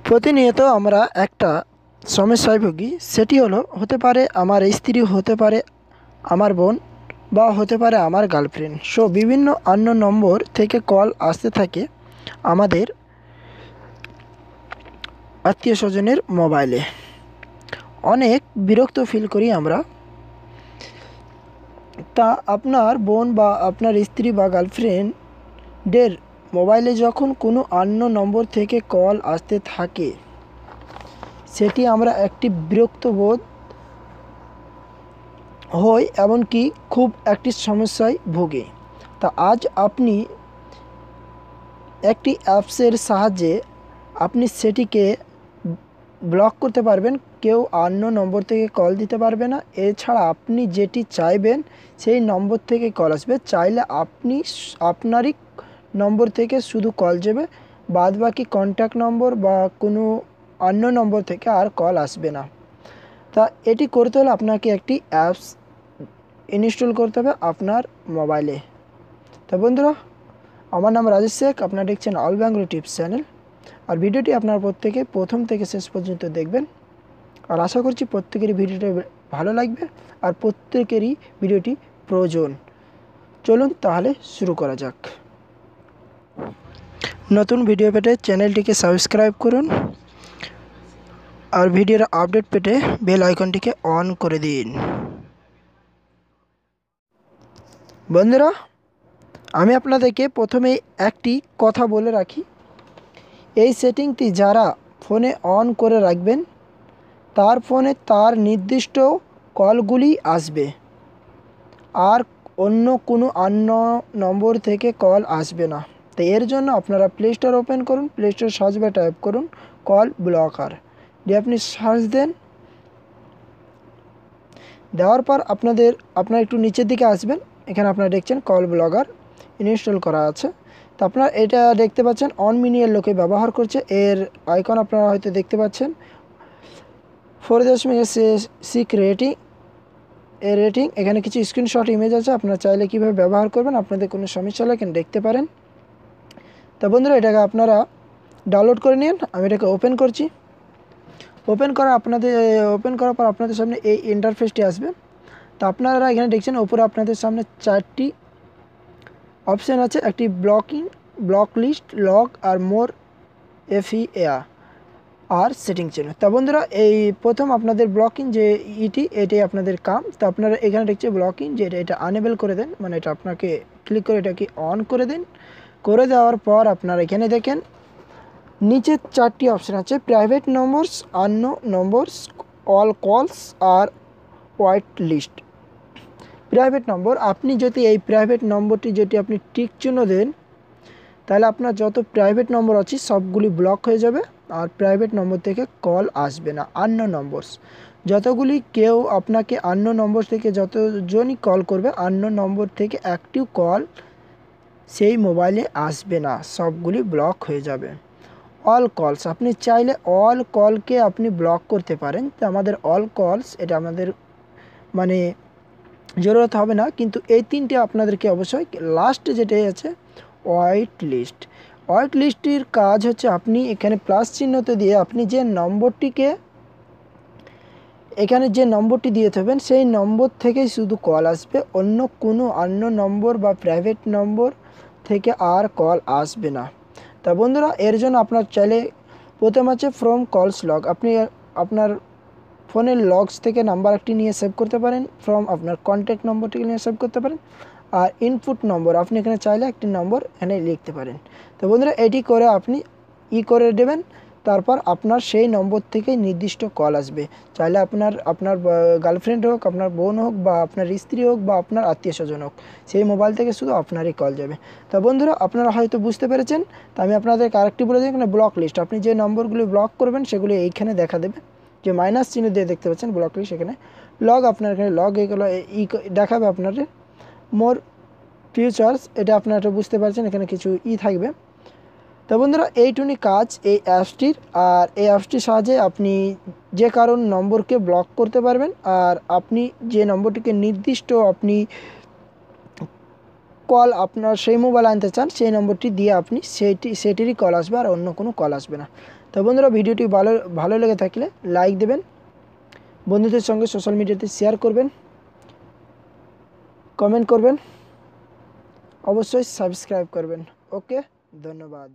প্রতিনিয়ত আমরা একটা সমস্যায় ভুগি, সেটি হতে পারে আমার স্ত্রী, হতে পারে আমার বোন, বা হতে পারে আমার গার্লফ্রেন্ড। বিভিন্ন আননোন নম্বর থেকে কল আসতে থাকে আমাদের আত্মীয় স্বজনের মোবাইলে। অনেক বিরক্ত ফিল করি আমরা। তা আপনার বোন বা আপনার স্ত্রী বা গার্লফ্রেন্ডের মোবাইলে যখন কোনো আননোন নম্বর থেকে কল আসতে থাকে, সেটি আমরা একটি বিরক্ত বোধ হই, এমনকি খুব একটি সমস্যায় ভুগি। তা আজ আপনি একটি অ্যাপসের সাহায্যে আপনি সেটিকে ব্লক করতে পারবেন। কেউ আননোন নম্বর থেকে কল দিতে পারবে না। এছাড়া আপনি যেটি চাইবেন সেই নম্বর থেকে কল আসবে। চাইলে আপনি আপনারই নম্বর থেকে শুধু কল যাবে, বাদ বাকি কন্ট্যাক্ট নম্বর বা কোনো আননোন নম্বর থেকে আর কল আসবে না। তা এটি করতে হলে আপনাকে একটি অ্যাপস ইনস্টল করতে হবে আপনার মোবাইলে। তা বন্ধুরা, আমার নাম রাজেশ শেখ, আপনারা দেখছেন অল বেঙ্গলি টিপস চ্যানেল। আর ভিডিওটি আপনার প্রত্যেকে প্রথম থেকে শেষ পর্যন্ত দেখবেন। আর আশা করছি প্রত্যেকেরই ভিডিওটি ভালো লাগবে আর প্রত্যেকেরই ভিডিওটি প্রয়োজন। চলুন তাহলে শুরু করা যাক। নতুন ভিডিও পেতে চ্যানেলটিকে সাবস্ক্রাইব করুন আর ভিডিওর আপডেট পেতে বেল আইকনটিকে অন করে দিন। বন্ধুরা, আমি আপনাদেরকে প্রথমে একটি কথা বলে রাখি। এই সেটিংটি যারা ফোনে অন করে রাখবেন, তার ফোনে তার নির্দিষ্ট কলগুলি আসবে, আর অন্য কোনো আননোন নম্বর থেকে কল আসবে না। তো এর জন্য আপনারা প্লে স্টোর ওপেন করুন, প্লে স্টোর সার্চ বারে টাইপ করুন কল ব্লকার, দিয়ে আপনি সার্চ দেন। দেওয়ার পর আপনার একটু নিচের দিকে আসবেন, এখানে আপনারা দেখছেন কল ব্লকার ইনস্টল করা আছে। তো আপনারা এটা দেখতে পাচ্ছেন 1 মিলিয়ন লোকে ব্যবহার করছে। এর আইকন আপনারা হয়তো দেখতে পাচ্ছেন 4.6 রেটিং। এখানে কিছু স্ক্রিনশট ইমেজ আছে, আপনারা চাইলে কীভাবে ব্যবহার করবেন, আপনাদের কোনো সমস্যা হলে এখানে দেখতে পারেন। তো বন্ধুরা, এটাকে আপনারা ডাউনলোড করে নিন। আমি এটাকে ওপেন করছি। ওপেন করার পর আপনাদের সামনে এই ইন্টারফেসটি আসবে। তো আপনারা এখানে দেখছেন ওপরে আপনাদের সামনে 4টি অপশান আছে, একটি ব্লক লিস্ট, লগ আর মোর, FEA আর সেটিং চেন। তা বন্ধুরা, এই প্রথম আপনাদের ব্লকিং যে এটাই আপনাদের কাম। তো আপনারা এখানে দেখছে ব্লকিং, যে এটা আনেবল করে দেন, মানে এটা আপনাকে ক্লিক করে এটাকে অন করে দিন। করে দেওয়ার পর আপনারা এখানে দেখেন নিচে 4টি অপশান আছে, private numbers, unknown numbers, all কলস আর হোয়াইট লিস্ট। প্রাইভেট নম্বর, আপনি যদি এই প্রাইভেট নম্বরটি যদি আপনি টিক চিহ্ন দেন, তাহলে আপনার যত প্রাইভেট নম্বর আছে সবগুলি ব্লক হয়ে যাবে, আর প্রাইভেট নম্বর থেকে কল আসবে না। আননোন নম্বরস, যতগুলি কেউ আপনাকে আননোন নম্বর থেকে যতজনই কল করবে, আননোন নম্বর থেকে একটিও কল সেই মোবাইলে আসবে না, সবগুলি ব্লক হয়ে যাবে। অল কলস, আপনি চাইলে অল কলকে আপনি ব্লক করতে পারেন। তো আমাদের অল কলস এটা আমাদের মানে জরুরত হবে না, কিন্তু এই 3টে আপনাদেরকে অবশ্যই। লাস্ট যেটাই আছে হোয়াইট লিস্ট। হোয়াইট লিস্টের কাজ হচ্ছে আপনি এখানে প্লাস চিহ্নতে দিয়ে আপনি এখানে যে নম্বরটি দিয়ে থাকবেন সেই নম্বর থেকেই শুধু কল আসবে, অন্য কোনো আননোন নম্বর বা প্রাইভেট নম্বর থেকে আর কল আসবে না। তা বন্ধুরা, এর জন্য আপনার চাইলে প্রথম আছে ফ্রম কলস লগ, আপনি আপনার ফোনের লগস থেকে নাম্বার একটি নিয়ে সেভ করতে পারেন, ফ্রম আপনার কন্ট্যাক্ট নম্বরটিকে নিয়ে সেভ করতে পারেন, আর ইনপুট নম্বর আপনি এখানে চাইলে একটি নম্বর এখানে লিখতে পারেন। তো বন্ধুরা, এটি করে আপনি করে দেবেন, তারপর আপনার সেই নম্বর থেকে নির্দিষ্ট কল আসবে। চাইলে আপনার গার্লফ্রেন্ড হোক, আপনার বোন হোক, বা আপনার স্ত্রী হোক, বা আপনার আত্মীয় স্বজন হোক, সেই মোবাইল থেকে শুধু আপনারই কল যাবে। তো বন্ধুরা, আপনারা হয়তো বুঝতে পেরেছেন। তো আমি আপনাদেরকে আরেকটি বলে দিই, এখানে ব্লক লিস্ট, আপনি যে নম্বরগুলি ব্লক করবেন সেগুলি এইখানে দেখা দেবে, যে মাইনাস চিহ্ন দিয়ে দেখতে পাচ্ছেন ব্লক লিস্ট। এখানে লগ, আপনার এখানে লগ এগুলো দেখাবে আপনাদের। মোর ফিউচার্স, এটা আপনারা এটা বুঝতে পারছেন, এখানে কিছু থাকবে। তো বন্ধুরা, এইটুনি কাজ এই অ্যাপসটির। আর এই অ্যাপসটির সাহায্যে আপনি যে কারণ নম্বরকে ব্লক করতে পারবেন, আর আপনি যে নম্বরটিকে নির্দিষ্ট আপনি কল আপনার সেই মোবাইল আনতে চান সেই নম্বরটি দিয়ে আপনি সেটিরই কল আসবে, আর অন্য কোনো কল আসবে না। তো বন্ধুরা, ভিডিওটি ভালো লেগে থাকলে লাইক দেবেন, বন্ধুদের সঙ্গে সোশ্যাল মিডিয়াতে শেয়ার করবেন, কমেন্ট করবেন, অবশ্যই সাবস্ক্রাইব করবেন। ওকে, ধন্যবাদ।